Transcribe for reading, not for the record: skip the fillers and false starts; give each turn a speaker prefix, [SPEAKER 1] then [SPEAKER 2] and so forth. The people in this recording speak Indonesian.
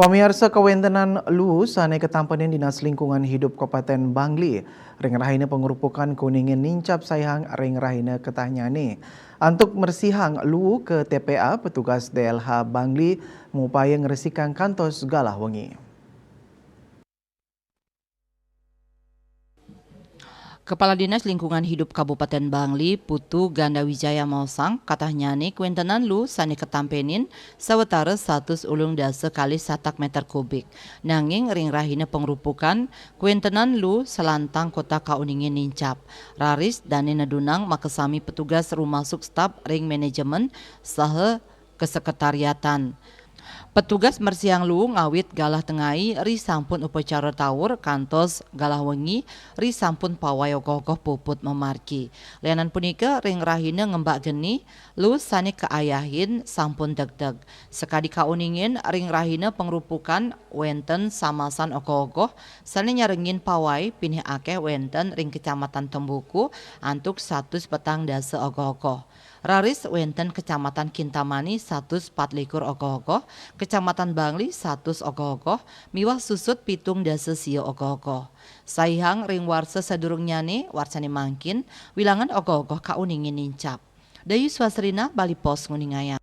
[SPEAKER 1] Pamirsa kawentenan lu sane ketampanin Dinas Lingkungan Hidup Kabupaten Bangli. Ring rahina pengerupukan kuningin nincap sayang ring rahina ketanyane. Antuk mersihang lu ke TPA petugas DLH Bangli mengupaya ngeresikan kantos galah wengi.
[SPEAKER 2] Kepala Dinas Lingkungan Hidup Kabupaten Bangli, Putu Gandawijaya Mausang, katanya nih kuentenan lu sani ketampenin sawetara 100 ulung dasa kali 1 meter kubik. Nanging ring rahina pengrupukan kuentenan lu selantang kota kauningin nincap. Raris dan nedunang makesami petugas rumah staf ring manajemen saha kesekretariatan. Petugas mersiang lu ngawit galah tengai ri sampun upacara tawur kantos galah wengi ri sampun pawai ogoh-ogoh puput memarki. Lianan punika ring rahina ngembak geni lu sani keayahin sampun deg-deg. Sekadi kauningin ring rahina pengrupukan wenten samasan ogoh-ogoh sani nyarengin pawai pinih akeh wenten ring kecamatan Tembuku antuk 100 petang dasa ogoh-ogoh. Raris wenten kecamatan Kintamani 104 ogoh-ogoh, kecamatan Bangli 100 ogoh-ogoh, miwah susut pitung dasa sio ogoh-ogoh. Saihang ring warsa sadurung nyane warsane mangkin wilangan ogoh-ogoh kauningin nincap. Dayu Swasrina Bali Pos nguningaya.